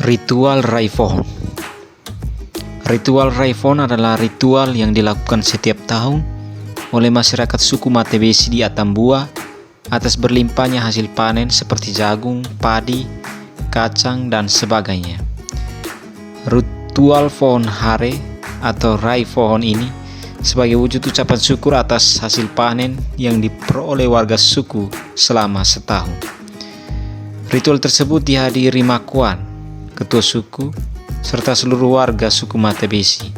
Ritual Raih Pohon. Ritual Raih Pohon adalah ritual yang dilakukan setiap tahun oleh masyarakat suku Matebesi di Atambua atas berlimpahnya hasil panen seperti jagung, padi, kacang, dan sebagainya. Ritual Pohon Hare atau Raih Pohon ini sebagai wujud ucapan syukur atas hasil panen yang diperoleh warga suku selama setahun. Ritual tersebut dihadiri Makuan, ketua suku, serta seluruh warga suku Matebesi.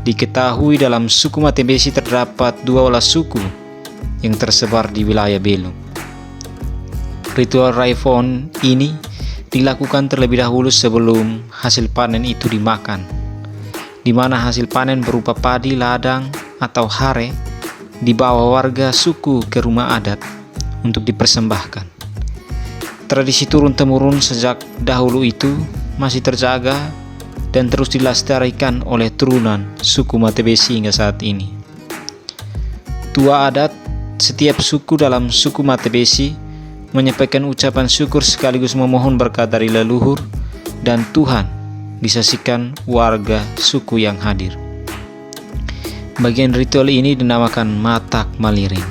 Diketahui dalam suku Matebesi terdapat 12 suku yang tersebar di wilayah Belu. Ritual Raih Pohon ini dilakukan terlebih dahulu sebelum hasil panen itu dimakan, di mana hasil panen berupa padi, ladang, atau hare dibawa warga suku ke rumah adat untuk dipersembahkan. Tradisi turun-temurun sejak dahulu itu masih terjaga dan terus dilestarikan oleh turunan suku Matebesi hingga saat ini. Tua adat setiap suku dalam suku Matebesi menyampaikan ucapan syukur sekaligus memohon berkat dari leluhur dan Tuhan disaksikan warga suku yang hadir. Bagian ritual ini dinamakan Matak Maliring.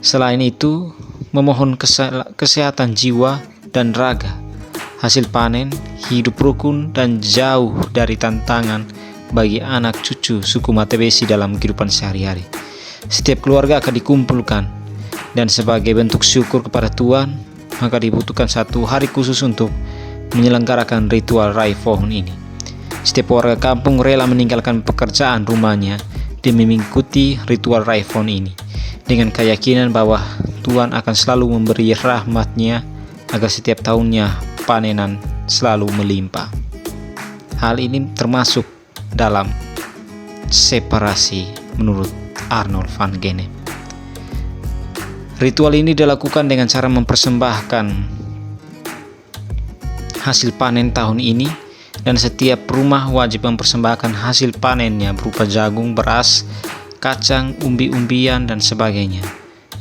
Selain itu, memohon kesehatan jiwa dan raga, hasil panen, hidup rukun, dan jauh dari tantangan bagi anak cucu suku Matebesi dalam kehidupan sehari-hari. Setiap keluarga akan dikumpulkan, dan sebagai bentuk syukur kepada Tuhan, maka dibutuhkan satu hari khusus untuk menyelenggarakan ritual Raih Pohon ini. Setiap warga kampung rela meninggalkan pekerjaan rumahnya demi mengikuti ritual Raih Pohon ini, dengan keyakinan bahwa Tuhan akan selalu memberi rahmat-Nya agar setiap tahunnya panenan selalu melimpah. Hal ini termasuk dalam separasi menurut Arnold van Gennep. Ritual ini dilakukan dengan cara mempersembahkan hasil panen tahun ini, dan setiap rumah wajib mempersembahkan hasil panennya berupa jagung, beras, kacang, umbi-umbian, dan sebagainya,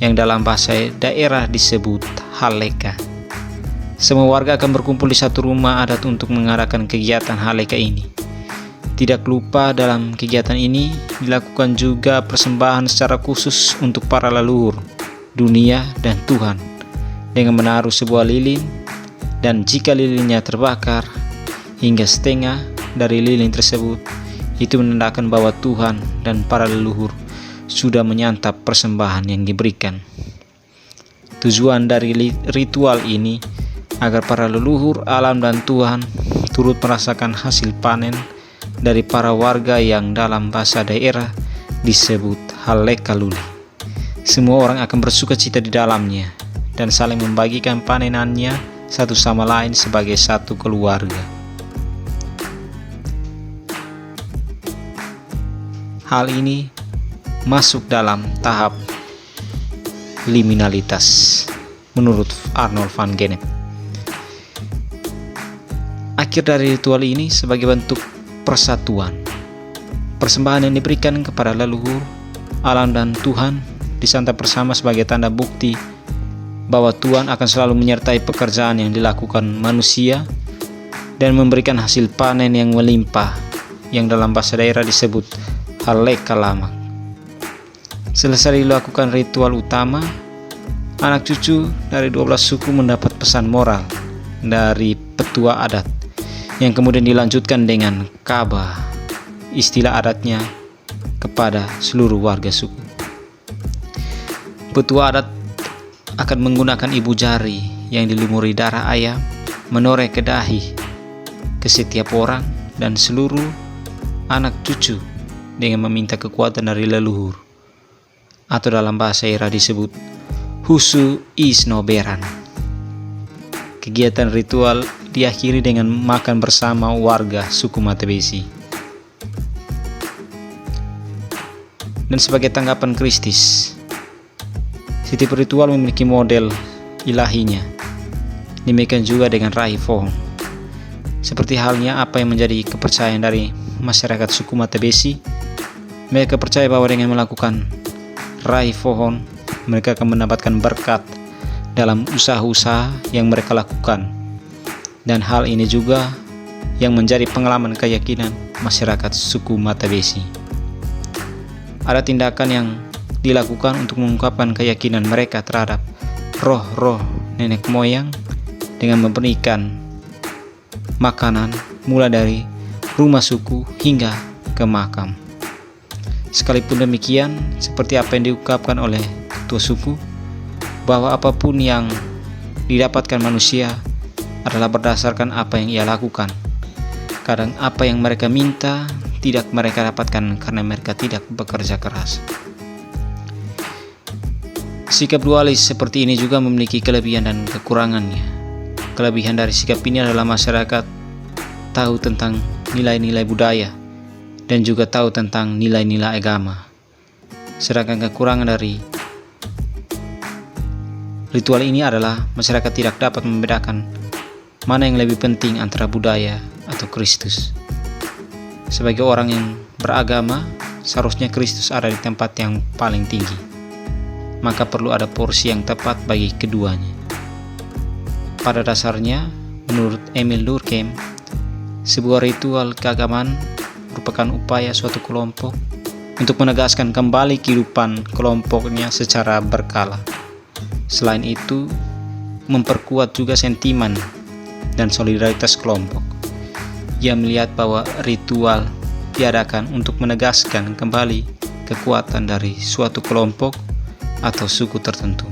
yang dalam bahasa daerah disebut haleka. Semua warga akan berkumpul di satu rumah adat untuk mengadakan kegiatan haleka ini. Tidak lupa dalam kegiatan ini dilakukan juga persembahan secara khusus untuk para leluhur, dunia, dan Tuhan, dengan menaruh sebuah lilin, dan jika lilinnya terbakar hingga setengah dari lilin tersebut, itu menandakan bahwa Tuhan dan para leluhur sudah menyantap persembahan yang diberikan. Tujuan dari ritual ini agar para leluhur, alam, dan Tuhan turut merasakan hasil panen dari para warga yang dalam bahasa daerah disebut haleka luli. Semua orang akan bersuka cita di dalamnya dan saling membagikan panenannya satu sama lain sebagai satu keluarga. Hal ini masuk dalam tahap liminalitas menurut Arnold van Gennep. Akhir dari ritual ini sebagai bentuk persatuan. Persembahan yang diberikan kepada leluhur, alam, dan Tuhan disantap bersama sebagai tanda bukti bahwa Tuhan akan selalu menyertai pekerjaan yang dilakukan manusia dan memberikan hasil panen yang melimpah, yang dalam bahasa daerah disebut haleka lama. Selesai dilakukan ritual utama, anak cucu dari 12 suku mendapat pesan moral dari petua adat yang kemudian dilanjutkan dengan kaba, istilah adatnya, kepada seluruh warga suku. Petua adat akan menggunakan ibu jari yang dilumuri darah ayam menoreh ke dahi ke setiap orang dan seluruh anak cucu dengan meminta kekuatan dari leluhur, atau dalam bahasa daerah disebut husu isnoberan. Kegiatan ritual diakhiri dengan makan bersama warga suku Matebesi. Dan sebagai tanggapan Kristus, setiap ritual memiliki model ilahinya. Demikian juga dengan Raih Pohon. Seperti halnya apa yang menjadi kepercayaan dari masyarakat suku Matebesi, mereka percaya bahwa dengan melakukan Raih Pohon, mereka akan mendapatkan berkat dalam usaha-usaha yang mereka lakukan Dan hal ini juga yang menjadi pengalaman keyakinan masyarakat suku Matabesi. Ada tindakan yang dilakukan untuk mengungkapkan keyakinan mereka terhadap roh-roh nenek moyang dengan memberikan makanan mulai dari rumah suku hingga ke makam. Sekalipun demikian, seperti apa yang diungkapkan oleh ketua suku, bahwa apapun yang didapatkan manusia adalah berdasarkan apa yang ia lakukan. Kadang apa yang mereka minta tidak mereka dapatkan karena mereka tidak bekerja keras. Sikap dualis seperti ini juga memiliki kelebihan dan kekurangannya. Kelebihan dari sikap ini adalah masyarakat tahu tentang nilai-nilai budaya dan juga tahu tentang nilai-nilai agama. Sedangkan kekurangan dari ritual ini adalah masyarakat tidak dapat membedakan mana yang lebih penting antara budaya atau Kristus. Sebagai orang yang beragama, seharusnya Kristus ada di tempat yang paling tinggi. Maka perlu ada porsi yang tepat bagi keduanya. Pada dasarnya, menurut Emil Durkheim, sebuah ritual keagamaan merupakan upaya suatu kelompok untuk menegaskan kembali kehidupan kelompoknya secara berkala. Selain itu, memperkuat juga sentimen dan solidaritas kelompok. Ia melihat bahwa ritual diadakan untuk menegaskan kembali kekuatan dari suatu kelompok atau suku tertentu.